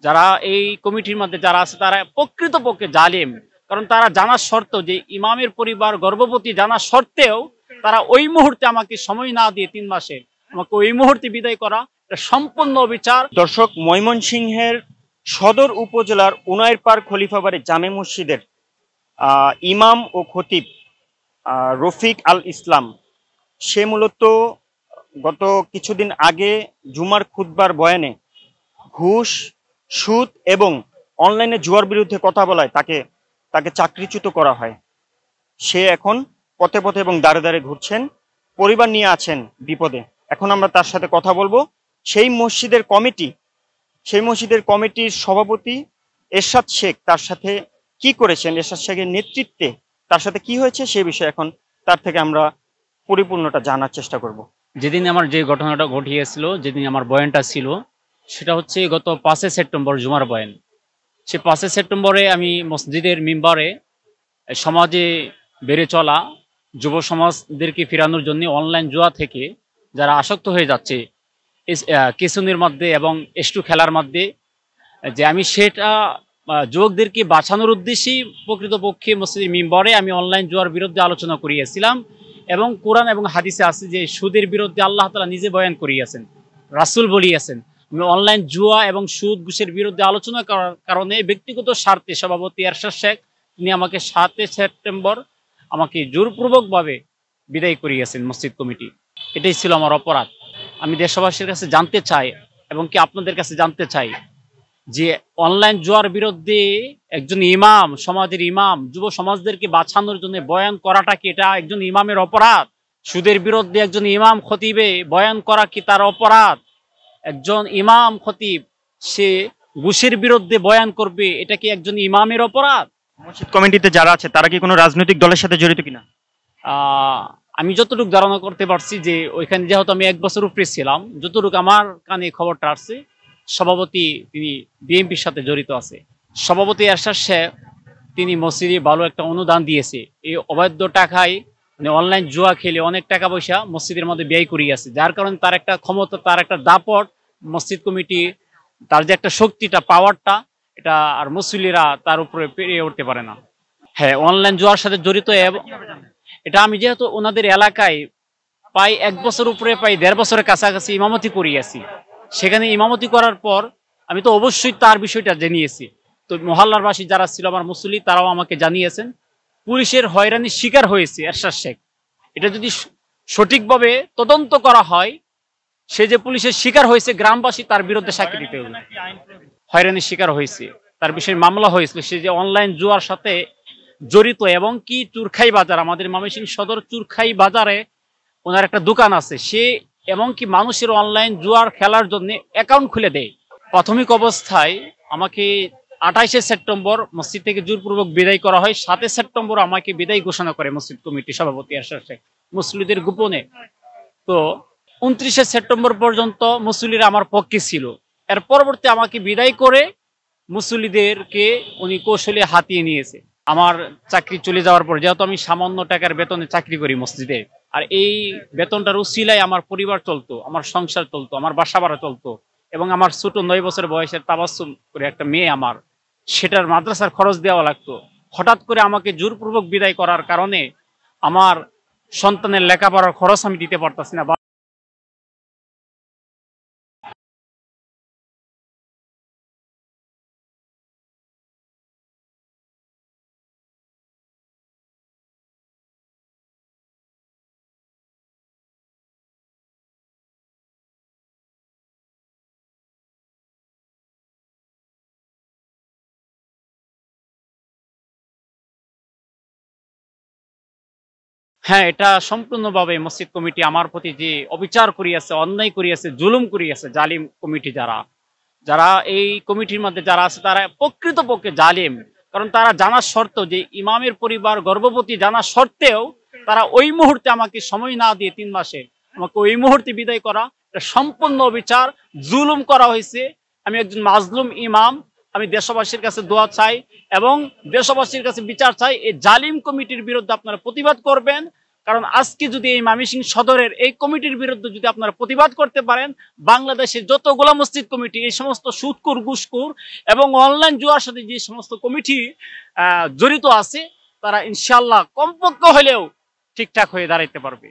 যারা এই কমিটির মধ্যে যারা আছে তারা প্রকৃতপক্ষে জালিম। কারণ তারা জানার শর্ত যে ইমামের পরিবার গর্ভবতী জানা সত্ত্বেও তারা ওই মুহূর্তে আমাকে সময় না দিয়ে 3 মাসে আমাকে ওই মুহূর্তে বিদায় করা, এটা সম্পূর্ণ অবিচার। দর্শক, ময়মনসিংহের সদর উপজেলার উনাইরপাড় খলিফাবাড়ি জামে মসজিদের ইমাম ও খতিব রফিক আল ইসলাম, সে মূলত গত কিছুদিন আগে জুমার খুতবার বয়ানে ঘুষ, সুদ এবং অনলাইনে জুয়ার বিরুদ্ধে কথা বলায় তাকে চাকরিচ্যুত করা হয়। সে এখন পথে পথে এবং দাঁড়ে দাঁড়ে ঘুরছেন, পরিবার নিয়ে আছেন বিপদে। এখন আমরা তার সাথে কথা বলবো। সেই মসজিদের কমিটির সভাপতি এরশাদ শেখ তার সাথে কি করেছেন, এরশাদ শেখের নেতৃত্বে তার সাথে কি হয়েছে সে বিষয়ে এখন তার থেকে আমরা পরিপূর্ণটা জানার চেষ্টা করব। যেদিন আমার যে ঘটনাটা ঘটিয়েছিল, যেদিন আমার বয়ানটা ছিল, সেটা হচ্ছে গত 5 সেপ্টেম্বর জুমার বয়ান। সে 5 সেপ্টেম্বরে আমি মসজিদের মিম্বারে সমাজে বেড়ে চলা যুব সমাজদেরকে ফেরানোর জন্য অনলাইন জুয়া থেকে যারা আসক্ত হয়ে যাচ্ছে কেসুনির মধ্যে এবং এস্টু খেলার মধ্যে, যে আমি সেটা যুবকদেরকে বাঁচানোর উদ্দেশ্যেই প্রকৃতপক্ষে মসজিদের মিম্বরে আমি অনলাইন জুয়ার বিরুদ্ধে আলোচনা করিয়েছিলাম। এবং কোরআন এবং হাদিসে আছে যে সুদের বিরুদ্ধে আল্লাহ তাআলা নিজে বয়ান করিয়েছেন, রাসূল বলিয়েছেন। আমি অনলাইন জুয়া এবং সুদ ঘুষের বিরুদ্ধে আলোচনা করার কারণে ব্যক্তিগত স্বার্থে সভাপতি এরশাদ শেখ তিনি আমাকে 7 সেপ্টেম্বর আমাকে জোরপূর্বকভাবে বিদায় করিয়েছেন মসজিদ কমিটি। এটাই ছিল আমার অপরাধ। আমি দেশবাসীর কাছে জানতে চাই এবং কি আপনাদের কাছে জানতে চাই যে অনলাইন জুয়ার বিরুদ্ধে একজন ইমাম, সমাজের ইমাম, যুব সমাজদেরকে বাঁচানোর জন্য বয়ান করাটা কি এটা একজন ইমামের অপরাধ? সুদের বিরুদ্ধে একজন ইমাম খতিবে বয়ান করা কি তার অপরাধ? একজন ইমাম খতিব সে ঘুষের বিরুদ্ধে বয়ান করবে, এটা কি একজন ইমামের অপরাধ? মসজিদ কমিটিতে যারা আছে তারা কি কোনো রাজনৈতিক দলের সাথে জড়িত কিনা? আমি যতটুকু ধারণা করতে পারছি যে ওইখানে যেহেতু আমি 1 বছর উপরে ছিলাম, যতটুকু আমার কানে খবরটা আসছে, সভাপতি তিনি বিএনপির সাথে জড়িত আছে। সভাপতি এরশাদ শেখ তিনি মসজিদে ভালো একটা অনুদান দিয়েছে। এই অবৈধ টাকায় মানে অনলাইন জুয়া খেলে অনেক টাকা পয়সা মসজিদের মধ্যে ব্যয় করিয়েছে, যার কারণে তার একটা ক্ষমতা, তার একটা দাপট, মসজিদ কমিটি তার যে একটা শক্তিটা, পাওয়ারটা, এটা আর মুসল্লিরা তার উপরে পেরিয়ে উঠতে পারে না। হ্যাঁ, অনলাইন জুয়ার সাথে জড়িত। এটা আমি যেহেতু ওনাদের এলাকায় প্রায় 1 বছর উপরে, প্রায় 1.5 বছরের কাছাকাছি ইমামতি করিয়েছি, সেখানে ইমামতি করার পর আমি তো অবশ্যই তার বিষয়টা জানিয়েছি। তো মহল্লার বাসী যারা ছিল আমার মুসল্লি, তারাও আমাকে জানিয়েছেন পুলিশের হয়রানির শিকার হয়েছে এরশাদ শেখ। এটা যদি সঠিকভাবে তদন্ত করা হয়, সে যে পুলিশের শিকার হয়েছে, গ্রামবাসী তার বিরুদ্ধে সাক্ষী দিতে হবে। হয়রানির শিকার হয়েছে, তার বিষয়ে মামলা হয়েছিল, সে যে অনলাইন জুয়ার সাথে জড়িত। এবং কি চুরখাই বাজার, আমাদের ময়মনসিংহ সদর চুরখাই বাজারে ওনার একটা দোকান আছে, সে এবং কি মানুষের অনলাইন জুয়ার খেলার জন্য অ্যাকাউন্ট খুলে দেয়। প্রাথমিক অবস্থায় আমাকে 28 সেপ্টেম্বর মসজিদ থেকে জোরপূর্বক বিদায় করা হয়। 7 সেপ্টেম্বর আমাকে বিদায় ঘোষণা করে মসজিদ কমিটির সভাপতি এরশাদ শেখ মুসল্লিদের গোপনে। তো 29 সেপ্টেম্বর পর্যন্ত মুসল্লিরা আমার পক্ষে ছিল। এর পরবর্তী আমাকে বিদায় করে মুসল্লিদেরকে উনি কৌশলে হাতিয়ে নিয়েছে। আমার চাকরি চলে যাওয়ার পর, যেহেতু আমি সামান্য টাকার বেতনে চাকরি করি মসজিদে, আর এই বেতনটার উসিলায় আমার পরিবার চলতো, আমার সংসার চলতো, আমার বাসা ভাড়া চলতো, এবং আমার ছোট 9 বছর বয়সের তাবাসসুম করে একটা মেয়ে আমার, সেটার মাদ্রাসার খরচ দেওয়া লাগতো। হঠাৎ করে আমাকে জোরপূর্বক বিদায় করার কারণে আমার সন্তানের লেখাপড়ার খরচ আমি দিতে পারতাছি না। হ্যাঁ, এটা সম্পূর্ণভাবে মসজিদ কমিটি আমার প্রতি যে অবিচার করিয়াছে, অন্যায় করিয়াছে, জুলুম করিয়াছে, জালিম কমিটি যারা যারা এই কমিটির মধ্যে যারা আছে তারা প্রকৃতপক্ষে জালিম। কারণ তারা জানার শর্ত যে ইমামের পরিবার গর্ভবতী জানা সত্ত্বেও তারা ওই মুহূর্তে আমাকে সময় না দিয়ে 3 মাসে আমাকে ওই মুহূর্তে বিদায় করা, এটা সম্পূর্ণ অবিচার, জুলুম করা হয়েছে। আমি একজন মাজলুম ইমাম, আমি দেশবাসীর কাছে দোয়া চাই এবং দেশবাসীর কাছে বিচার চাই। এই জালিম কমিটির বিরুদ্ধে আপনারা প্রতিবাদ করবেন। কারণ আজকে যদি এই ময়মনসিংহ সদরের এই কমিটির বিরুদ্ধে যদি আপনারা প্রতিবাদ করতে পারেন, বাংলাদেশের যতগুলো মসজিদ কমিটি, এই সমস্ত সুদখোর ঘুষখোর এবং অনলাইন জুয়ার সাথে যে সমস্ত কমিটি জড়িত আছে, তারা ইনশাল্লাহ কমপক্ষে হলেও ঠিকঠাক হয়ে দাঁড়াইতে পারবে।